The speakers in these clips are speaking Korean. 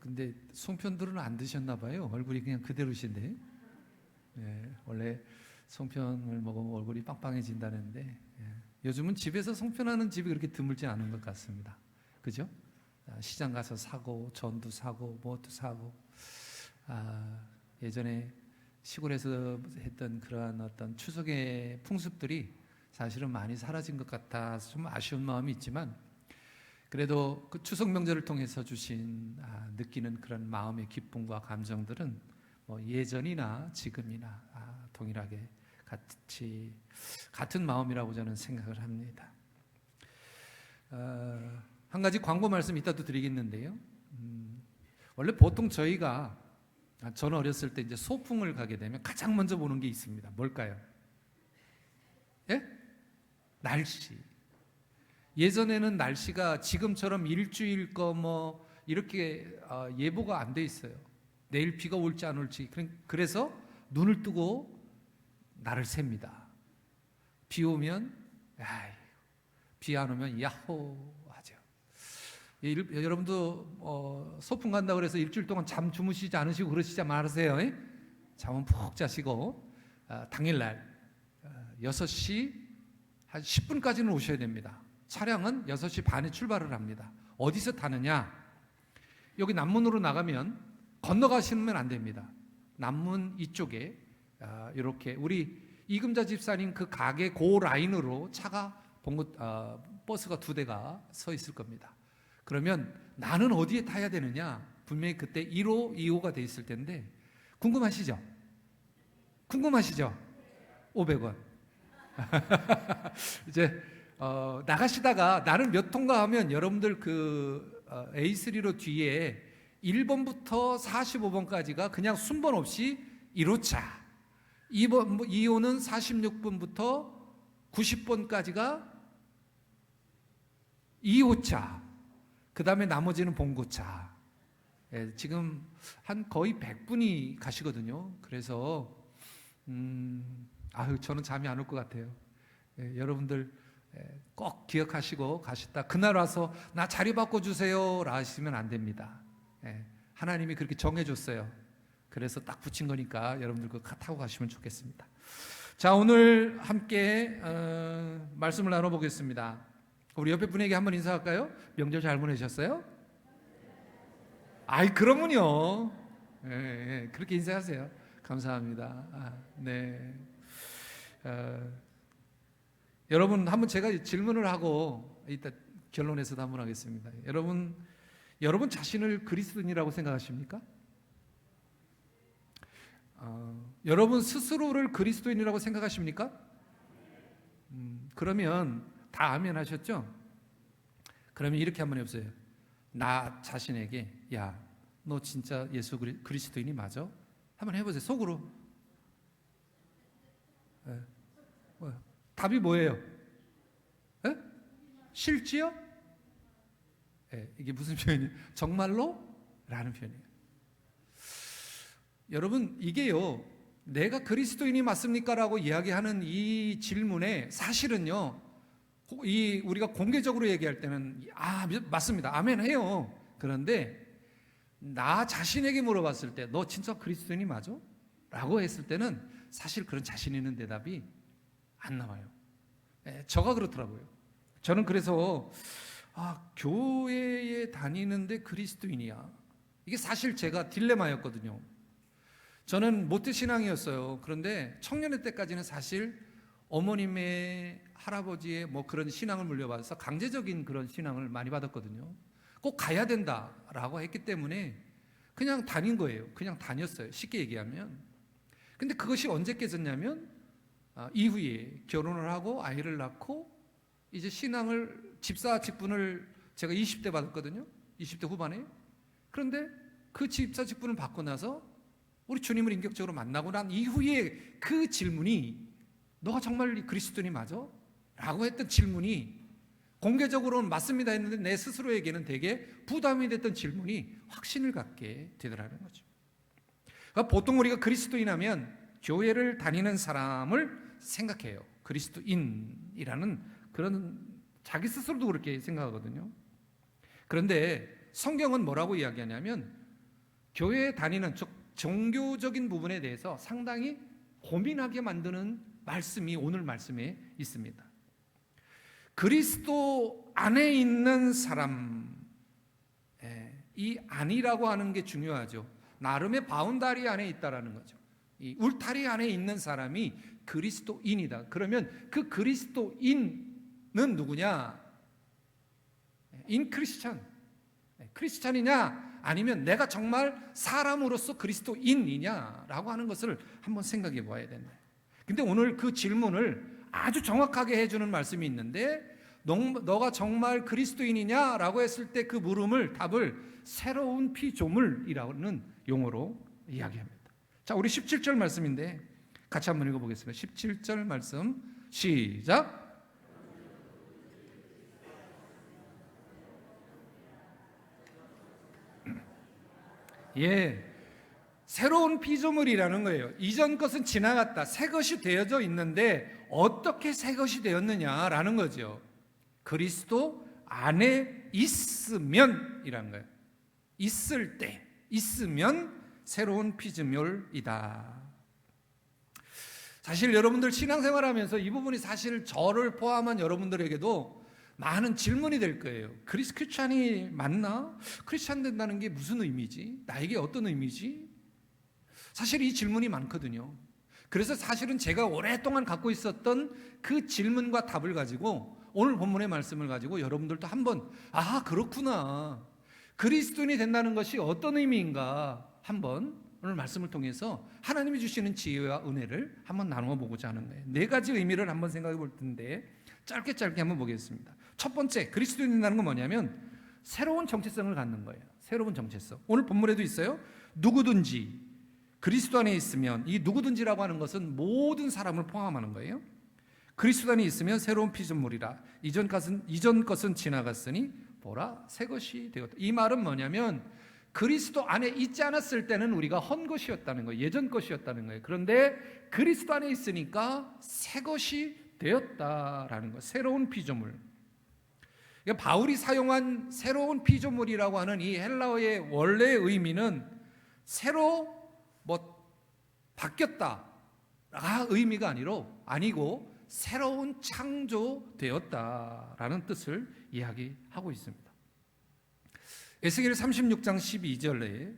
근데 송편들은 안 드셨나 봐요. 얼굴이 그냥 그대로신데. 원래 송편을 먹으면 얼굴이 빵빵해진다는데 요즘은 집에서 송편하는 집이 그렇게 드물지 않은 것 같습니다. 그죠? 시장 가서 사고 전도 사고 뭐도 사고 예전에 시골에서 했던 그러한 어떤 추석의 풍습들이 사실은 많이 사라진 것 같아서 좀 아쉬운 마음이 있지만 그래도 그 추석 명절을 통해서 주신 느끼는 그런 마음의 기쁨과 감정들은 뭐 예전이나 지금이나 동일하게 같은 마음이라고 저는 생각을 합니다. 한 가지 광고 말씀 이따도 드리겠는데요. 원래 보통 저희가 저는 어렸을 때 이제 소풍을 가게 되면 가장 먼저 보는 게 있습니다. 뭘까요? 예? 날씨. 예전에는 날씨가 지금처럼 일주일 거 뭐 이렇게 예보가 안 돼 있어요. 내일 비가 올지 안 올지. 그래서 눈을 뜨고 날을 셉니다. 비 오면 비 안 오면 야호 하죠. 여러분도 소풍 간다 그래서 일주일 동안 잠 주무시지 않으시고 그러시지 말으세요. 잠은 푹 자시고 당일날 6시 한 10분까지는 오셔야 됩니다. 차량은 6시 반에 출발을 합니다. 어디서 타느냐? 여기 남문으로 나가면 건너가시면 안 됩니다. 남문 이쪽에 이렇게 우리 이금자 집사님 그 가게 고 라인으로 차가 버스가 2대가 서 있을 겁니다. 그러면 나는 어디에 타야 되느냐? 분명히 그때 1호, 2호가 돼 있을 텐데 궁금하시죠? 500원. 이제 나가시다가 나는 몇 통과 하면 여러분들 그 A3로 뒤에 1번부터 45번까지가 그냥 순번 없이 1호차, 2호는 46번부터 90번까지가 2호차, 그 다음에 나머지는 본고차. 지금 한 거의 100분이 가시거든요. 그래서 저는 잠이 안 올 것 같아요. 여러분들 꼭 기억하시고 가시다 그날 와서 나 자리 바꿔주세요 라 하시면 안 됩니다. 하나님이 그렇게 정해줬어요. 그래서 딱 붙인 거니까 여러분들 그거 타고 가시면 좋겠습니다. 자, 오늘 함께 말씀을 나눠보겠습니다. 우리 옆에 분에게 한번 인사할까요? 명절 잘 보내셨어요? 그러면요. 그렇게 인사하세요. 감사합니다. 네. 여러분 한번 제가 질문을 하고 이따 결론에서도 한번 하겠습니다. 여러분 자신을 그리스도인이라고 생각하십니까? 여러분 스스로를 그리스도인이라고 생각하십니까? 그러면 다 아멘 하셨죠? 그러면 이렇게 한번 해보세요. 나 자신에게 야, 너 진짜 예수 그리스도인이 맞아? 한번 해보세요. 속으로. 답이 뭐예요? 실지요? 이게 무슨 표현이에요? 정말로? 라는 표현이에요. 여러분 이게요, 내가 그리스도인이 맞습니까? 라고 이야기하는 이 질문에 사실은요, 우리가 공개적으로 얘기할 때는 맞습니다, 아멘 해요. 그런데 나 자신에게 물어봤을 때 너 진짜 그리스도인이 맞아? 라고 했을 때는 사실 그런 자신 있는 대답이 안 나와요. 저가 그렇더라고요. 저는 그래서 교회에 다니는데 그리스도인이야, 이게 사실 제가 딜레마였거든요. 저는 모태신앙이었어요. 그런데 청년의 때까지는 사실 어머님의 할아버지의 뭐 그런 신앙을 물려받아서 강제적인 그런 신앙을 많이 받았거든요. 꼭 가야 된다라고 했기 때문에 그냥 다닌 거예요. 그냥 다녔어요, 쉽게 얘기하면. 근데 그것이 언제 깨졌냐면 이후에 결혼을 하고 아이를 낳고 이제 집사 직분을 제가 20대 받았거든요. 20대 후반에. 그런데 그 집사 직분을 받고 나서 우리 주님을 인격적으로 만나고 난 이후에 그 질문이 너가 정말 그리스도인이 맞아? 라고 했던 질문이 공개적으로는 맞습니다 했는데 내 스스로에게는 되게 부담이 됐던 질문이 확신을 갖게 되더라는 거죠. 그러니까 보통 우리가 그리스도인 하면 교회를 다니는 사람을 생각해요. 그리스도인이라는 그런 자기 스스로도 그렇게 생각하거든요. 그런데 성경은 뭐라고 이야기하냐면 교회에 다니는, 즉 종교적인 부분에 대해서 상당히 고민하게 만드는 말씀이 오늘 말씀에 있습니다. 그리스도 안에 있는 사람, 이 안이라고 하는 게 중요하죠. 나름의 바운다리 안에 있다라는 거죠. 이 울타리 안에 있는 사람이 그리스도인이다. 그러면 그 그리스도인은 누구냐? 인 크리스천, 크리스천이냐 아니면 내가 정말 사람으로서 그리스도인이냐라고 하는 것을 한번 생각해 봐야 된다. 근데 오늘 그 질문을 아주 정확하게 해주는 말씀이 있는데, 너가 정말 그리스도인이냐라고 했을 때 그 물음을, 답을 새로운 피조물이라는 용어로 이야기합니다. 자, 우리 17절 말씀인데 같이 한번 읽어보겠습니다. 17절 말씀 시작. 예, 새로운 피조물이라는 거예요. 이전 것은 지나갔다, 새 것이 되어져 있는데 어떻게 새 것이 되었느냐라는 거죠. 그리스도 안에 있으면이라는 거예요. 있을 때, 있으면 새로운 피조물이다. 사실 여러분들 신앙생활하면서 이 부분이 사실 저를 포함한 여러분들에게도 많은 질문이 될 거예요. 크리스찬이 맞나? 크리스찬 된다는 게 무슨 의미지? 나에게 어떤 의미지? 사실 이 질문이 많거든요. 그래서 사실은 제가 오랫동안 갖고 있었던 그 질문과 답을 가지고 오늘 본문의 말씀을 가지고 여러분들도 한번, 아, 그렇구나, 그리스도인이 된다는 것이 어떤 의미인가 한번 오늘 말씀을 통해서 하나님이 주시는 지혜와 은혜를 한번 나누어 보고자 하는 거예요. 4가지 의미를 한번 생각해 볼 텐데 짧게 한번 보겠습니다. 첫 번째, 그리스도인이라는 건 뭐냐면 새로운 정체성을 갖는 거예요. 새로운 정체성. 오늘 본문에도 있어요. 누구든지 그리스도 안에 있으면, 이 누구든지라고 하는 것은 모든 사람을 포함하는 거예요. 그리스도 안에 있으면 새로운 피조물이라. 이전 것은 지나갔으니 보라, 새 것이 되었다. 이 말은 뭐냐면 그리스도 안에 있지 않았을 때는 우리가 헌 것이었다는 거예요. 예전 것이었다는 거예요. 그런데 그리스도 안에 있으니까 새 것이 되었다라는 거예요. 새로운 피조물. 그러니까 바울이 사용한 새로운 피조물이라고 하는 이 헬라어의 원래의 의미는 새로 바뀌었다 의미가 아니고 새로운 창조되었다라는 뜻을 이야기하고 있습니다. 에스겔 36장 12절에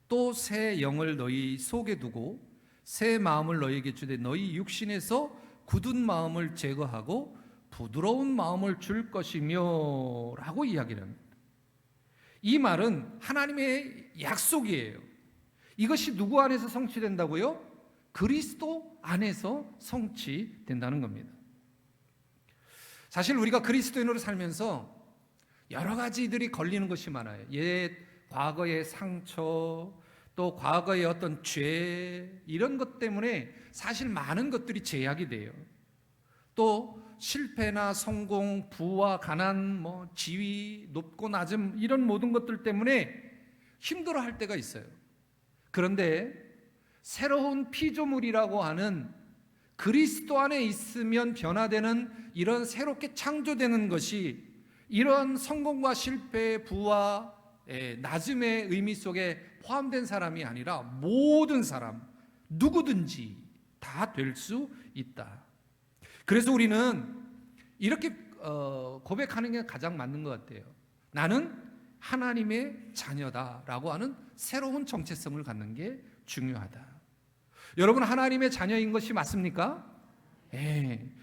또 새 영을 너희 속에 두고 새 마음을 너희에게 주되 너희 육신에서 굳은 마음을 제거하고 부드러운 마음을 줄 것이며 라고 이야기를 합니다. 이 말은 하나님의 약속이에요. 이것이 누구 안에서 성취된다고요? 그리스도 안에서 성취된다는 겁니다. 사실 우리가 그리스도인으로 살면서 여러 가지들이 걸리는 것이 많아요. 과거의 상처, 또 과거의 어떤 죄, 이런 것 때문에 사실 많은 것들이 제약이 돼요. 또 실패나 성공, 부와 가난, 지위, 높고 낮음, 이런 모든 것들 때문에 힘들어할 때가 있어요. 그런데 새로운 피조물이라고 하는 그리스도 안에 있으면 변화되는, 이런 새롭게 창조되는 것이 이런 성공과 실패, 부와 낮음의 의미 속에 포함된 사람이 아니라 모든 사람, 누구든지 다 될 수 있다. 그래서 우리는 이렇게 고백하는 게 가장 맞는 것 같아요. 나는 하나님의 자녀다라고 하는 새로운 정체성을 갖는 게 중요하다. 여러분, 하나님의 자녀인 것이 맞습니까?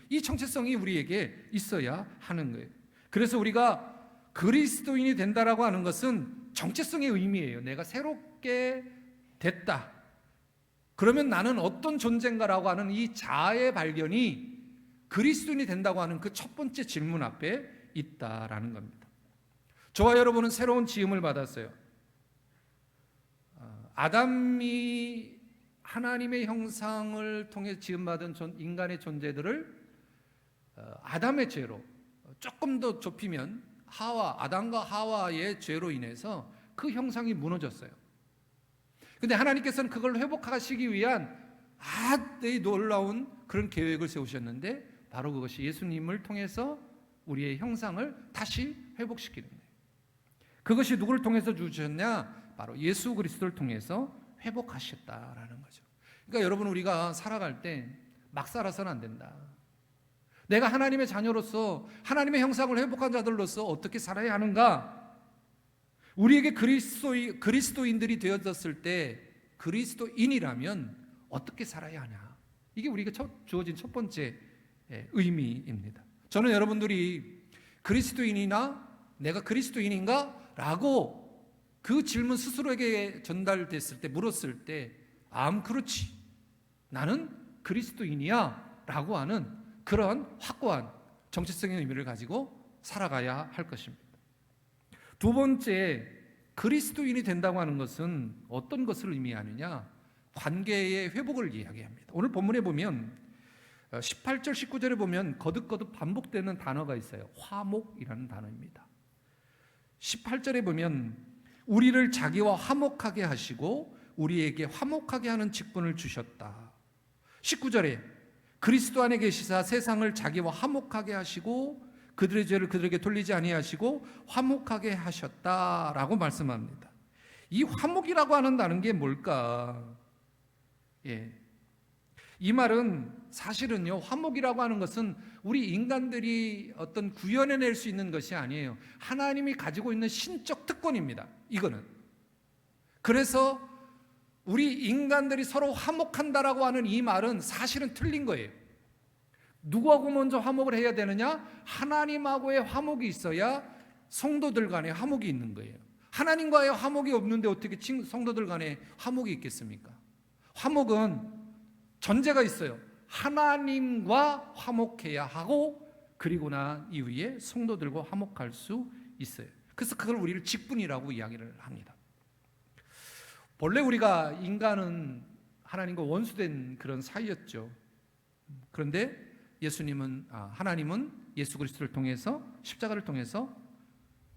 이 정체성이 우리에게 있어야 하는 거예요. 그래서 우리가 그리스도인이 된다라고 하는 것은 정체성의 의미예요. 내가 새롭게 됐다. 그러면 나는 어떤 존재인가라고 하는 이 자아의 발견이 그리스도인이 된다고 하는 그 첫 번째 질문 앞에 있다라는 겁니다. 저와 여러분은 새로운 지음을 받았어요. 아담이 하나님의 형상을 통해 지음받은 인간의 존재들을 아담의 죄로 조금 더 좁히면 아담과 하와의 죄로 인해서 그 형상이 무너졌어요. 근데 하나님께서는 그걸 회복하시기 위한 아주 놀라운 그런 계획을 세우셨는데 바로 그것이 예수님을 통해서 우리의 형상을 다시 회복시키는 거예요. 그것이 누구를 통해서 주셨냐? 바로 예수 그리스도를 통해서 회복하셨다라는 거죠. 그러니까 여러분, 우리가 살아갈 때 막 살아서는 안 된다. 내가 하나님의 자녀로서 하나님의 형상을 회복한 자들로서 어떻게 살아야 하는가? 우리에게 그리스도인들이 되어졌을 때 그리스도인이라면 어떻게 살아야 하냐? 이게 우리가 주어진 첫 번째 의미입니다. 저는 여러분들이 그리스도인이나 내가 그리스도인인가? 라고 그 질문 스스로에게 전달됐을 때, 물었을 때 그렇지, 나는 그리스도인이야 라고 하는 그런 확고한 정체성의 의미를 가지고 살아가야 할 것입니다. 두 번째, 그리스도인이 된다고 하는 것은 어떤 것을 의미하느냐? 관계의 회복을 이야기합니다. 오늘 본문에 보면 18절 19절에 보면 거듭거듭 반복되는 단어가 있어요. 화목이라는 단어입니다. 18절에 보면 우리를 자기와 화목하게 하시고 우리에게 화목하게 하는 직분을 주셨다. 19절에 그리스도 안에 계시사 세상을 자기와 화목하게 하시고 그들의 죄를 그들에게 돌리지 아니하시고 화목하게 하셨다라고 말씀합니다. 이 화목이라고 하는 게 뭘까? 이 말은 사실은요, 화목이라고 하는 것은 우리 인간들이 어떤 구현해낼 수 있는 것이 아니에요. 하나님이 가지고 있는 신적 특권입니다. 이거는. 그래서 우리 인간들이 서로 화목한다라고 하는 이 말은 사실은 틀린 거예요. 누구하고 먼저 화목을 해야 되느냐? 하나님하고의 화목이 있어야 성도들 간에 화목이 있는 거예요. 하나님과의 화목이 없는데 어떻게 성도들 간에 화목이 있겠습니까? 화목은 전제가 있어요. 하나님과 화목해야 하고, 그리고 난 이후에 성도들과 화목할 수 있어요. 그래서 그걸 우리를 직분이라고 이야기를 합니다. 본래 우리가 인간은 하나님과 원수된 그런 사이였죠. 그런데 하나님은 예수 그리스도를 통해서, 십자가를 통해서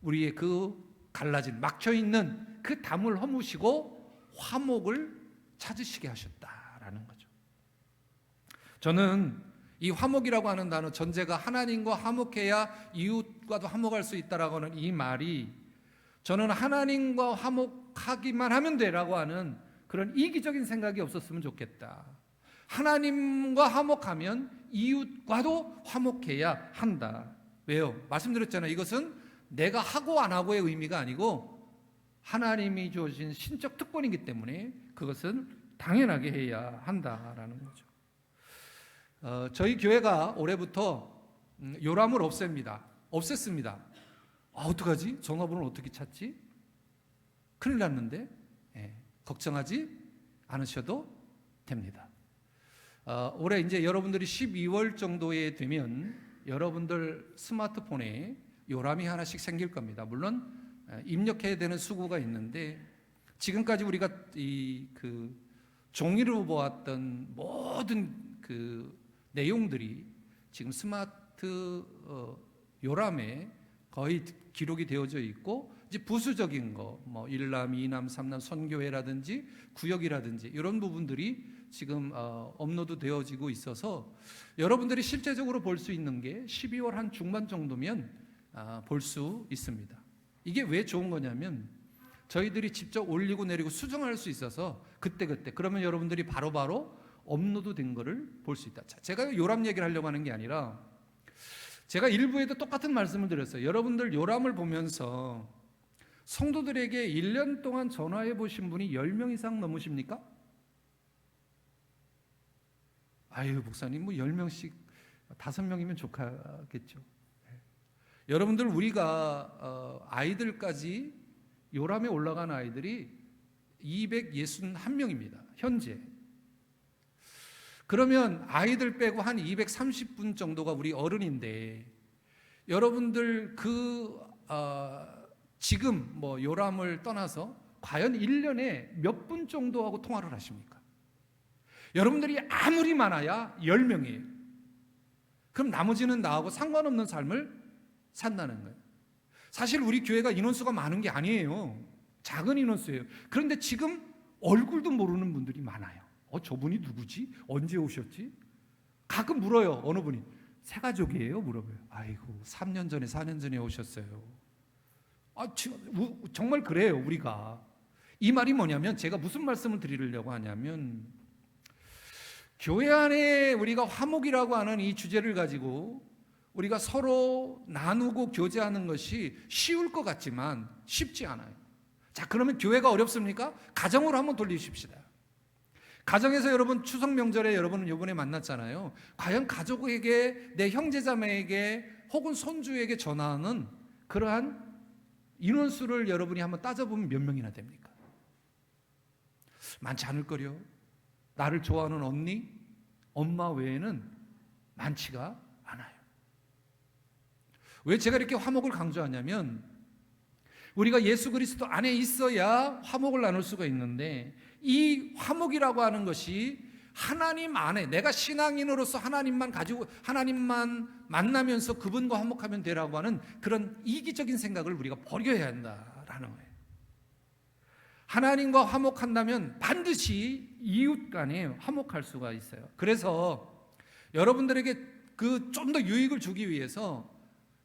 우리의 그 갈라진 막혀있는 그 담을 허무시고 화목을 찾으시게 하셨다라는 거죠. 저는 이 화목이라고 하는 단어 전제가 하나님과 화목해야 이웃과도 화목할 수 있다라고 하는 이 말이, 저는 하나님과 화목하기만 하면 되라고 하는 그런 이기적인 생각이 없었으면 좋겠다. 하나님과 화목하면 이웃과도 화목해야 한다. 왜요? 말씀드렸잖아요. 이것은 내가 하고 안 하고의 의미가 아니고 하나님이 주어진 신적 특권이기 때문에 그것은 당연하게 해야 한다라는 거죠. 저희 교회가 올해부터 요람을 없앴습니다. 어떡하지? 전화번호를 어떻게 찾지? 큰일 났는데, 걱정하지 않으셔도 됩니다. 올해 이제 여러분들이 12월 정도에 되면 여러분들 스마트폰에 요람이 하나씩 생길 겁니다. 물론 입력해야 되는 수고가 있는데, 지금까지 우리가 그 종이로 보았던 모든 그 내용들이 지금 스마트 요람에 거의 기록이 되어져 있고, 이제 부수적인 거, 뭐 1남, 2남, 3남 선교회라든지 구역이라든지 이런 부분들이 지금 업로드 되어지고 있어서 여러분들이 실제적으로 볼 수 있는 게 12월 한 중반 정도면 볼 수 있습니다. 이게 왜 좋은 거냐면 저희들이 직접 올리고 내리고 수정할 수 있어서 그때 그러면 여러분들이 바로바로 업로드 된 거를 볼 수 있다. 제가 요람 얘기를 하려고 하는 게 아니라, 제가 일부에도 똑같은 말씀을 드렸어요. 여러분들 요람을 보면서 성도들에게 1년 동안 전화해 보신 분이 10명 이상 넘으십니까? 아유, 목사님, 뭐 10명씩 5명이면 좋겠죠. 여러분들, 우리가 아이들까지 요람에 올라간 아이들이 261명입니다. 현재. 그러면 아이들 빼고 한 230분 정도가 우리 어른인데, 여러분들 지금 뭐 요람을 떠나서 과연 1년에 몇 분 정도 하고 통화를 하십니까? 여러분들이 아무리 많아야 10명이에요. 그럼 나머지는 나하고 상관없는 삶을 산다는 거예요. 사실 우리 교회가 인원수가 많은 게 아니에요. 작은 인원수예요. 그런데 지금 얼굴도 모르는 분들이 많아요. 저분이 누구지? 언제 오셨지? 가끔 물어요. 어느 분이 새가족이에요? 물어봐요. 아이고, 3년 전에 4년 전에 오셨어요. 정말 그래요. 우리가 이 말이 뭐냐면, 제가 무슨 말씀을 드리려고 하냐면, 교회 안에 우리가 화목이라고 하는 이 주제를 가지고 우리가 서로 나누고 교제하는 것이 쉬울 것 같지만 쉽지 않아요. 자, 그러면 교회가 어렵습니까? 가정으로 한번 돌리십시다. 가정에서 여러분 추석 명절에 여러분은 이번에 만났잖아요. 과연 가족에게, 내 형제자매에게 혹은 손주에게 전하는 그러한 인원수를 여러분이 한번 따져보면 몇 명이나 됩니까? 많지 않을 거요. 나를 좋아하는 언니, 엄마 외에는 많지가 않아요. 왜 제가 이렇게 화목을 강조하냐면, 우리가 예수 그리스도 안에 있어야 화목을 나눌 수가 있는데, 이 화목이라고 하는 것이 하나님 안에, 내가 신앙인으로서 하나님만 가지고 하나님만 만나면서 그분과 화목하면 되라고 하는 그런 이기적인 생각을 우리가 버려야 한다라는 거예요. 하나님과 화목한다면 반드시 이웃 간에 화목할 수가 있어요. 그래서 여러분들에게 그 좀 더 유익을 주기 위해서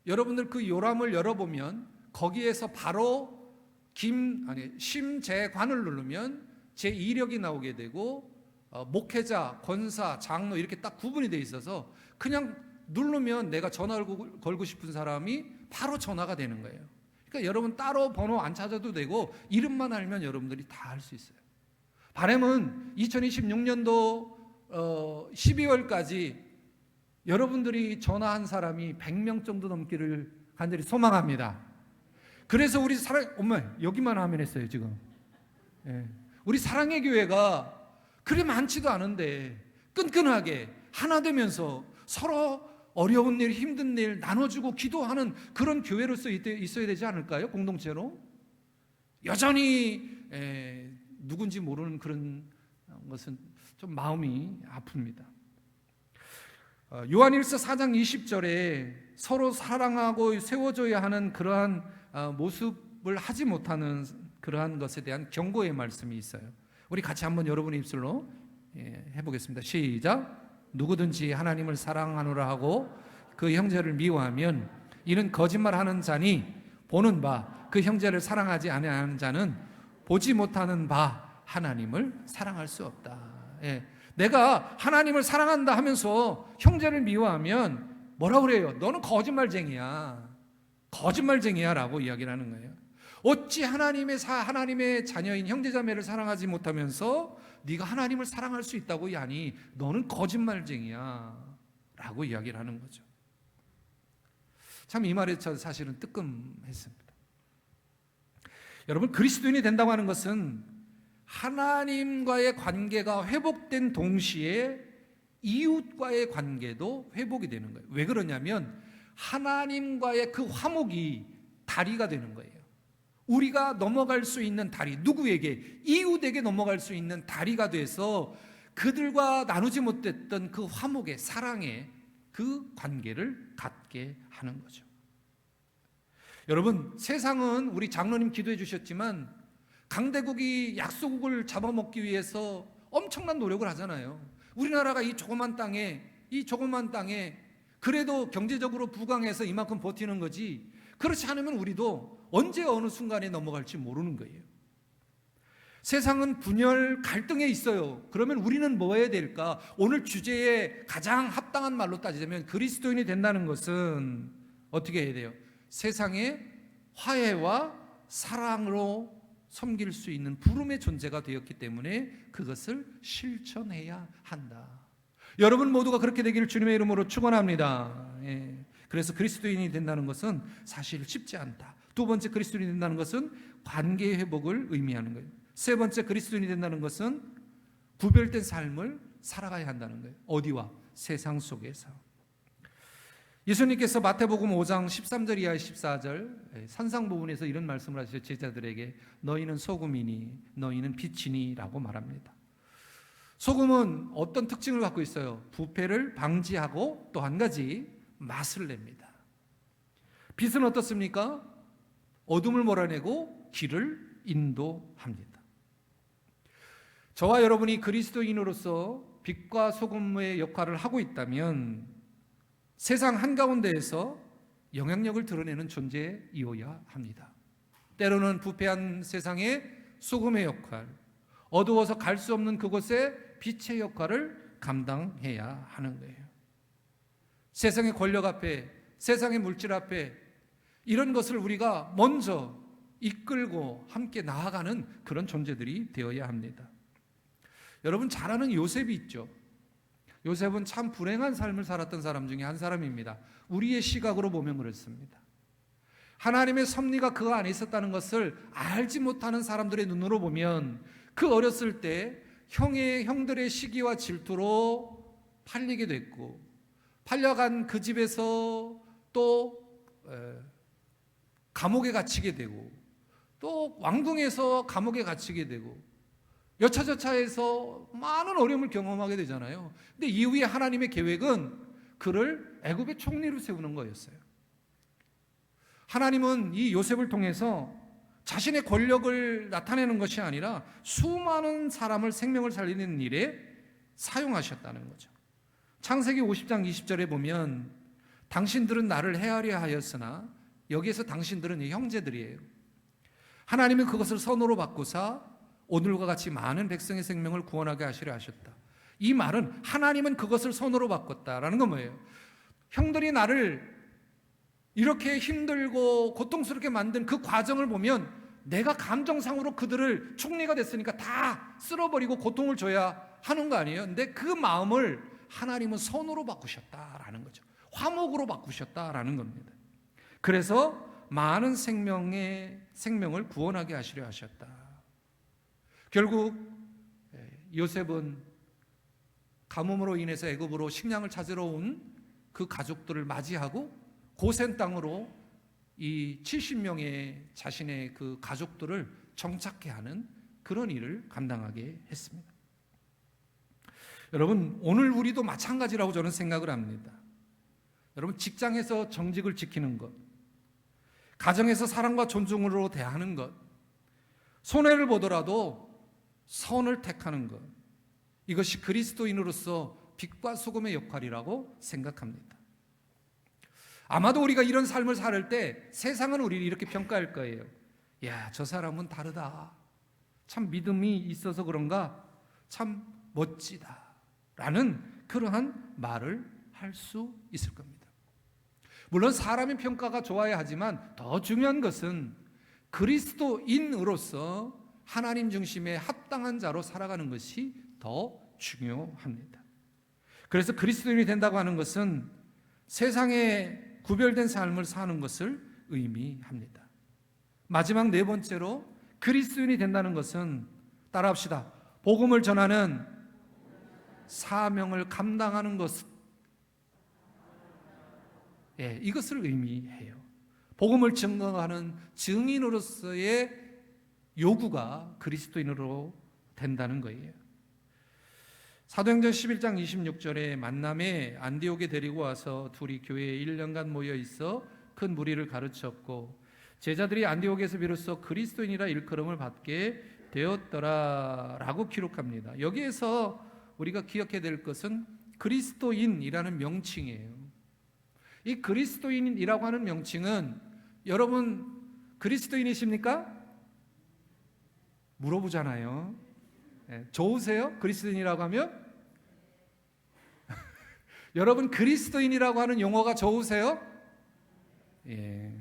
여러분들 그 요람을 열어보면 거기에서 바로 심재관을 누르면 제 이력이 나오게 되고, 목회자, 권사, 장로 이렇게 딱 구분이 돼 있어서 그냥 누르면 내가 전화를 걸고 싶은 사람이 바로 전화가 되는 거예요. 그러니까 여러분 따로 번호 안 찾아도 되고 이름만 알면 여러분들이 다 할 수 있어요. 바람은 2026년도 12월까지 여러분들이 전화한 사람이 100명 정도 넘기를 간절히 소망합니다. 그래서 우리 엄마 여기만 하면 했어요 지금. 우리 사랑의 교회가 그리 많지도 않은데 끈끈하게 하나 되면서 서로 어려운 일, 힘든 일 나눠주고 기도하는 그런 교회로서 있어야 되지 않을까요? 공동체로. 여전히 누군지 모르는 그런 것은 좀 마음이 아픕니다. 요한일서 4장 20절에 서로 사랑하고 세워줘야 하는 그러한 모습을 하지 못하는 그러한 것에 대한 경고의 말씀이 있어요. 우리 같이 한번 여러분의 입술로 해보겠습니다. 시작. 누구든지 하나님을 사랑하노라 하고 그 형제를 미워하면 이는 거짓말하는 자니, 보는 바 그 형제를 사랑하지 아니하는 자는 보지 못하는 바 하나님을 사랑할 수 없다. 내가 하나님을 사랑한다 하면서 형제를 미워하면 뭐라 그래요? 너는 거짓말쟁이야. 거짓말쟁이야 라고 이야기를 하는 거예요. 어찌 하나님의 자녀인 형제자매를 사랑하지 못하면서 네가 하나님을 사랑할 수 있다고 하니 너는 거짓말쟁이야 라고 이야기를 하는 거죠. 참 이 말에 저 사실은 뜨끔했습니다. 여러분, 그리스도인이 된다고 하는 것은 하나님과의 관계가 회복된 동시에 이웃과의 관계도 회복이 되는 거예요. 왜 그러냐면 하나님과의 그 화목이 다리가 되는 거예요. 우리가 넘어갈 수 있는 다리, 누구에게? 이웃에게 넘어갈 수 있는 다리가 돼서 그들과 나누지 못했던 그 화목의, 사랑의 그 관계를 갖게 하는 거죠. 여러분, 세상은 우리 장로님 기도해 주셨지만 강대국이 약소국을 잡아먹기 위해서 엄청난 노력을 하잖아요. 우리나라가 이 조그만 땅에 그래도 경제적으로 부강해서 이만큼 버티는 거지, 그렇지 않으면 우리도 언제 어느 순간에 넘어갈지 모르는 거예요. 세상은 분열, 갈등에 있어요. 그러면 우리는 뭐 해야 될까? 오늘 주제에 가장 합당한 말로 따지자면 그리스도인이 된다는 것은 어떻게 해야 돼요? 세상에 화해와 사랑으로 섬길 수 있는 부름의 존재가 되었기 때문에 그것을 실천해야 한다. 여러분 모두가 그렇게 되기를 주님의 이름으로 축원합니다. 그래서 그리스도인이 된다는 것은 사실 쉽지 않다. 두 번째, 그리스도인이 된다는 것은 관계 회복을 의미하는 거예요. 세 번째, 그리스도인이 된다는 것은 구별된 삶을 살아가야 한다는 거예요. 어디와? 세상 속에서. 예수님께서 마태복음 5장 13절 이하 14절 산상 부분에서 이런 말씀을 하시죠. 제자들에게 너희는 소금이니 너희는 빛이니 라고 말합니다. 소금은 어떤 특징을 갖고 있어요? 부패를 방지하고 또 한 가지 맛을 냅니다. 빛은 어떻습니까? 어둠을 몰아내고 길을 인도합니다. 저와 여러분이 그리스도인으로서 빛과 소금의 역할을 하고 있다면 세상 한가운데에서 영향력을 드러내는 존재이어야 합니다. 때로는 부패한 세상에 소금의 역할, 어두워서 갈 수 없는 그곳에 빛의 역할을 감당해야 하는 거예요. 세상의 권력 앞에, 세상의 물질 앞에 이런 것을 우리가 먼저 이끌고 함께 나아가는 그런 존재들이 되어야 합니다. 여러분 잘 아는 요셉이 있죠. 요셉은 참 불행한 삶을 살았던 사람 중에 한 사람입니다. 우리의 시각으로 보면 그렇습니다. 하나님의 섭리가 그 안에 있었다는 것을 알지 못하는 사람들의 눈으로 보면 그 어렸을 때 형들의 시기와 질투로 팔리게 됐고, 팔려간 그 집에서 또 감옥에 갇히게 되고, 또 왕궁에서 감옥에 갇히게 되고, 여차저차해서 많은 어려움을 경험하게 되잖아요. 근데 이후에 하나님의 계획은 그를 애굽의 총리로 세우는 거였어요. 하나님은 이 요셉을 통해서 자신의 권력을 나타내는 것이 아니라 수많은 사람을 생명을 살리는 일에 사용하셨다는 거죠. 창세기 50장 20절에 보면 당신들은 나를 헤아려 하였으나, 여기에서 당신들은 형제들이에요. 하나님은 그것을 선으로 바꾸사 오늘과 같이 많은 백성의 생명을 구원하게 하시려 하셨다. 이 말은 하나님은 그것을 선으로 바꿨다라는 건 뭐예요? 형들이 나를 이렇게 힘들고 고통스럽게 만든 그 과정을 보면 내가 감정상으로 그들을 총리가 됐으니까 다 쓸어버리고 고통을 줘야 하는 거 아니에요? 근데 그 마음을 하나님은 선으로 바꾸셨다라는 거죠. 화목으로 바꾸셨다라는 겁니다. 그래서 많은 생명을 구원하게 하시려 하셨다. 결국 요셉은 가뭄으로 인해서 애굽으로 식량을 찾으러 온 그 가족들을 맞이하고 고센 땅으로 이 70명의 자신의 그 가족들을 정착케 하는 그런 일을 감당하게 했습니다. 여러분, 오늘 우리도 마찬가지라고 저는 생각을 합니다. 여러분, 직장에서 정직을 지키는 것, 가정에서 사랑과 존중으로 대하는 것, 손해를 보더라도 선을 택하는 것, 이것이 그리스도인으로서 빛과 소금의 역할이라고 생각합니다. 아마도 우리가 이런 삶을 살 때 세상은 우리를 이렇게 평가할 거예요. 야, 저 사람은 다르다. 참 믿음이 있어서 그런가? 참 멋지다. 라는 그러한 말을 할 수 있을 겁니다. 물론 사람의 평가가 좋아야 하지만 더 중요한 것은 그리스도인으로서 하나님 중심의 합당한 자로 살아가는 것이 더 중요합니다. 그래서 그리스도인이 된다고 하는 것은 세상에 구별된 삶을 사는 것을 의미합니다. 마지막 네 번째로 그리스도인이 된다는 것은, 따라합시다, 복음을 전하는 사명을 감당하는 것, 이것을 의미해요. 복음을 증거하는 증인으로서의 요구가 그리스도인으로 된다는 거예요. 사도행전 11장 26절에 만남에 안디옥에 데리고 와서 둘이 교회에 1년간 모여 있어 큰 무리를 가르쳤고 제자들이 안디옥에서 비로소 그리스도인이라 일컬음을 받게 되었더라라고 기록합니다. 여기에서 우리가 기억해야 될 것은 그리스도인이라는 명칭이에요. 이 그리스도인이라고 하는 명칭은, 여러분 그리스도인이십니까? 물어보잖아요. 좋으세요? 그리스도인이라고 하면? 여러분 그리스도인이라고 하는 용어가 좋으세요? 예.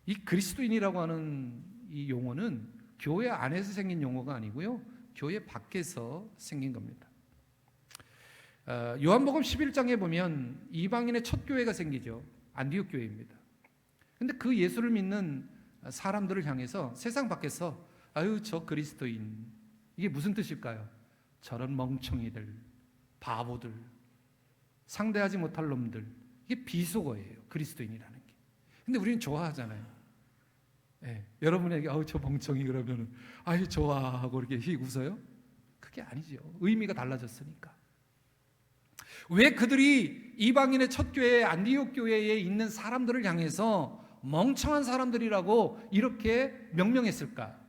이 그리스도인이라고 하는 이 용어는 교회 안에서 생긴 용어가 아니고요, 교회 밖에서 생긴 겁니다. 요한복음 11장에 보면 이방인의 첫 교회가 생기죠. 안디옥 교회입니다. 근데 그 예수를 믿는 사람들을 향해서 세상 밖에서 아유 저 그리스도인, 이게 무슨 뜻일까요? 저런 멍청이들, 바보들, 상대하지 못할 놈들, 이게 비속어예요, 그리스도인이라는 게. 근데 우리는 좋아하잖아요. 여러분에게 아우 저 멍청이 그러면 아유 좋아 하고 이렇게 휙 웃어요? 그게 아니죠. 의미가 달라졌으니까. 왜 그들이 이방인의 첫 교회 안디옥 교회에 있는 사람들을 향해서 멍청한 사람들이라고 이렇게 명명했을까?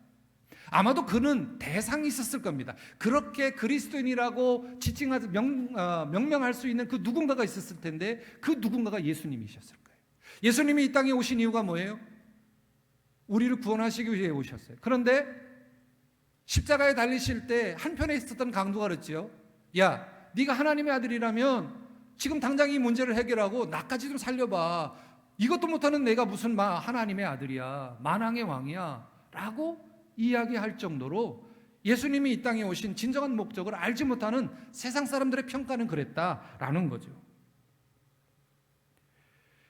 아마도 그는 대상이 있었을 겁니다. 그렇게 그리스도인이라고 지칭하지 명명할 수 있는 그 누군가가 있었을 텐데, 그 누군가가 예수님이셨을 거예요. 예수님이 이 땅에 오신 이유가 뭐예요? 우리를 구원하시기 위해 오셨어요. 그런데 십자가에 달리실 때 한편에 있었던 강도가 그랬지요. 야, 네가 하나님의 아들이라면 지금 당장 이 문제를 해결하고 나까지 좀 살려봐. 이것도 못하는 내가 무슨 하나님의 아들이야, 만왕의 왕이야 라고 이야기할 정도로 예수님이 이 땅에 오신 진정한 목적을 알지 못하는 세상 사람들의 평가는 그랬다라는 거죠.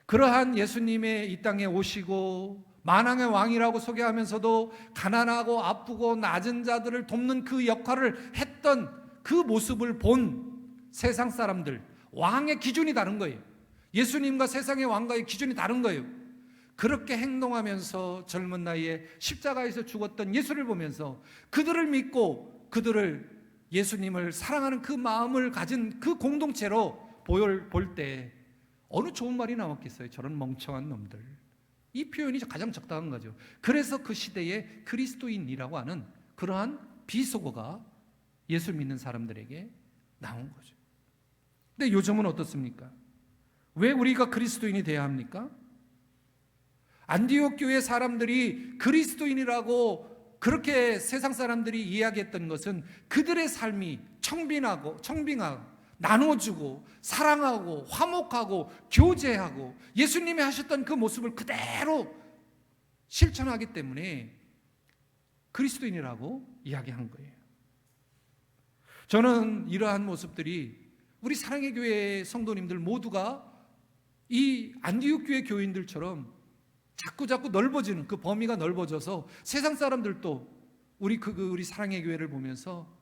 그러한 예수님의 이 땅에 오시고 만왕의 왕이라고 소개하면서도 가난하고 아프고 낮은 자들을 돕는 그 역할을 했던 그 모습을 본 세상 사람들, 왕의 기준이 다른 거예요. 예수님과 세상의 왕과의 기준이 다른 거예요. 그렇게 행동하면서 젊은 나이에 십자가에서 죽었던 예수를 보면서 그들을 믿고 그들을 예수님을 사랑하는 그 마음을 가진 그 공동체로 볼 때 어느 좋은 말이 나왔겠어요? 저런 멍청한 놈들. 이 표현이 가장 적당한 거죠. 그래서 그 시대에 그리스도인이라고 하는 그러한 비속어가 예수 믿는 사람들에게 나온 거죠. 근데 요즘은 어떻습니까? 왜 우리가 그리스도인이 돼야 합니까? 안디옥 교회 사람들이 그리스도인이라고 그렇게 세상 사람들이 이야기했던 것은 그들의 삶이 청빙하고 나눠주고 사랑하고 화목하고 교제하고 예수님이 하셨던 그 모습을 그대로 실천하기 때문에 그리스도인이라고 이야기한 거예요. 저는 이러한 모습들이 우리 사랑의 교회 성도님들 모두가 이 안디옥 교회 교인들처럼 자꾸 넓어지는 그 범위가 넓어져서 세상 사람들도 우리 사랑의 교회를 보면서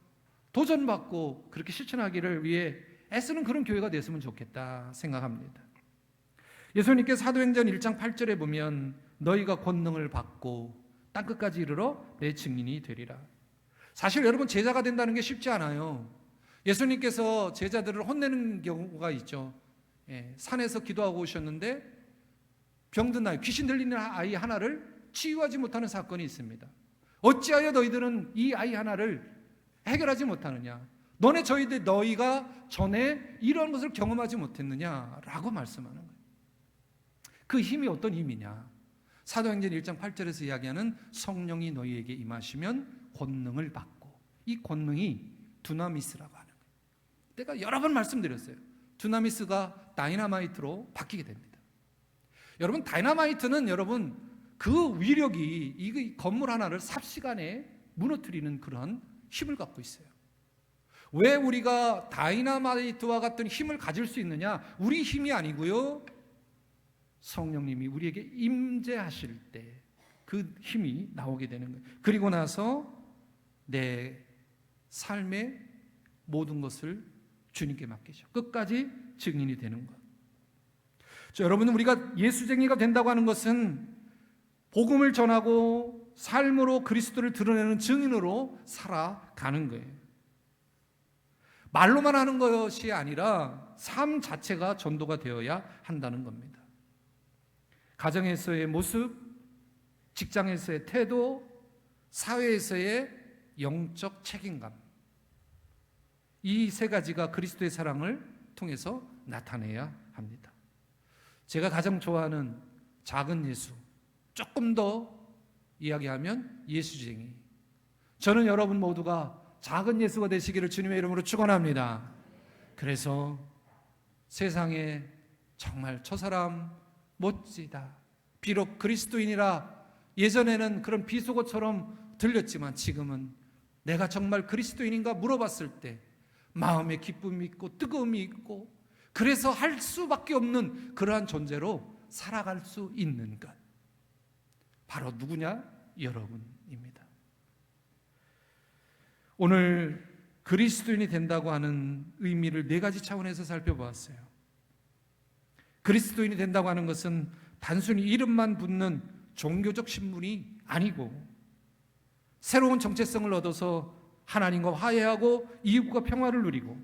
도전받고 그렇게 실천하기를 위해 애쓰는 그런 교회가 됐으면 좋겠다 생각합니다. 예수님께서 사도행전 1장 8절에 보면 너희가 권능을 받고 땅끝까지 이르러 내 증인이 되리라. 사실 여러분, 제자가 된다는 게 쉽지 않아요. 예수님께서 제자들을 혼내는 경우가 있죠. 산에서 기도하고 오셨는데 병든 아이, 귀신 들리는 아이 하나를 치유하지 못하는 사건이 있습니다. 어찌하여 너희들은 이 아이 하나를 해결하지 못하느냐? 너희가 전에 이런 것을 경험하지 못했느냐라고 말씀하는 거예요. 그 힘이 어떤 힘이냐? 사도행전 1장 8절에서 이야기하는 성령이 너희에게 임하시면 권능을 받고, 이 권능이 두나미스라고 하는 거예요. 내가 여러 번 말씀드렸어요. 두나미스가 다이너마이트로 바뀌게 됩니다. 여러분, 다이너마이트는 여러분 그 위력이 이 건물 하나를 삽시간에 무너뜨리는 그런 힘을 갖고 있어요. 왜 우리가 다이너마이트와 같은 힘을 가질 수 있느냐? 우리 힘이 아니고요, 성령님이 우리에게 임재하실 때 그 힘이 나오게 되는 거예요. 그리고 나서 내 삶의 모든 것을 주님께 맡기죠. 끝까지 증인이 되는 것. 여러분, 우리가 예수쟁이가 된다고 하는 것은 복음을 전하고 삶으로 그리스도를 드러내는 증인으로 살아가는 거예요. 말로만 하는 것이 아니라 삶 자체가 전도가 되어야 한다는 겁니다. 가정에서의 모습, 직장에서의 태도, 사회에서의 영적 책임감, 이 세 가지가 그리스도의 사랑을 통해서 나타내야 합니다. 제가 가장 좋아하는 작은 예수, 조금 더 이야기하면 예수쟁이. 저는 여러분 모두가 작은 예수가 되시기를 주님의 이름으로 축원합니다. 그래서 세상에 정말 저 사람 멋지다, 비록 그리스도인이라 예전에는 그런 비속어처럼 들렸지만 지금은 내가 정말 그리스도인인가 물어봤을 때 마음에 기쁨이 있고 뜨거움이 있고, 그래서 할 수밖에 없는 그러한 존재로 살아갈 수 있는 것, 바로 누구냐? 여러분입니다. 오늘 그리스도인이 된다고 하는 의미를 네 가지 차원에서 살펴보았어요. 그리스도인이 된다고 하는 것은 단순히 이름만 붙는 종교적 신분이 아니고, 새로운 정체성을 얻어서 하나님과 화해하고 이웃과 평화를 누리고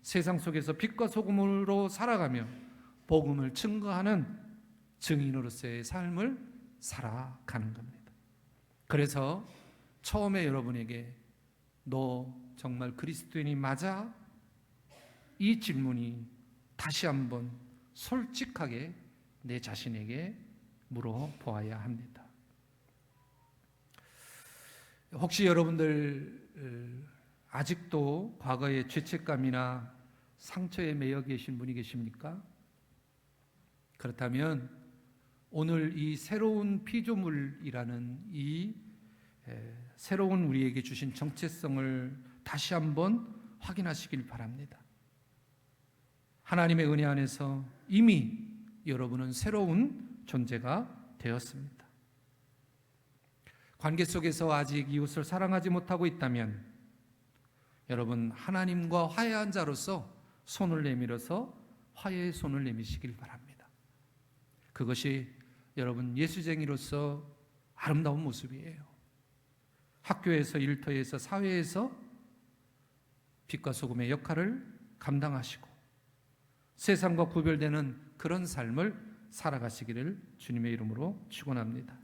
세상 속에서 빛과 소금으로 살아가며 복음을 증거하는 증인으로서의 삶을 살아가는 겁니다. 그래서 처음에 여러분에게 너 정말 그리스도인이 맞아? 이 질문이 다시 한번 솔직하게 내 자신에게 물어보아야 합니다. 혹시 여러분들 아직도 과거의 죄책감이나 상처에 매여 계신 분이 계십니까? 그렇다면 오늘 이 새로운 피조물이라는 이 새로운 우리에게 주신 정체성을 다시 한번 확인하시길 바랍니다. 하나님의 은혜 안에서 이미 여러분은 새로운 존재가 되었습니다. 관계 속에서 아직 이웃을 사랑하지 못하고 있다면 여러분 하나님과 화해한 자로서 손을 내밀어서 화해의 손을 내미시길 바랍니다. 그것이 여러분 예수쟁이로서 아름다운 모습이에요. 학교에서, 일터에서, 사회에서 빛과 소금의 역할을 감당하시고 세상과 구별되는 그런 삶을 살아가시기를 주님의 이름으로 축원합니다.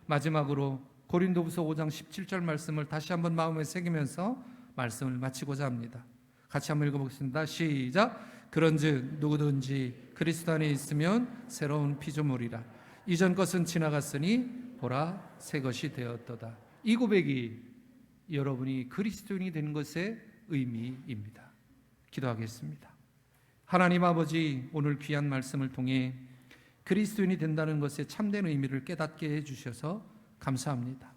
마지막으로 고린도후서 5장 17절 말씀을 다시 한번 마음에 새기면서 말씀을 마치고자 합니다. 같이 한번 읽어보겠습니다. 시작. 그런즉 누구든지 그리스도 안에 있으면 새로운 피조물이라. 이전 것은 지나갔으니 보라 새 것이 되었도다. 이 고백이 여러분이 그리스도인이 된 것의 의미입니다. 기도하겠습니다. 하나님 아버지, 오늘 귀한 말씀을 통해 그리스도인이 된다는 것의 참된 의미를 깨닫게 해주셔서 감사합니다.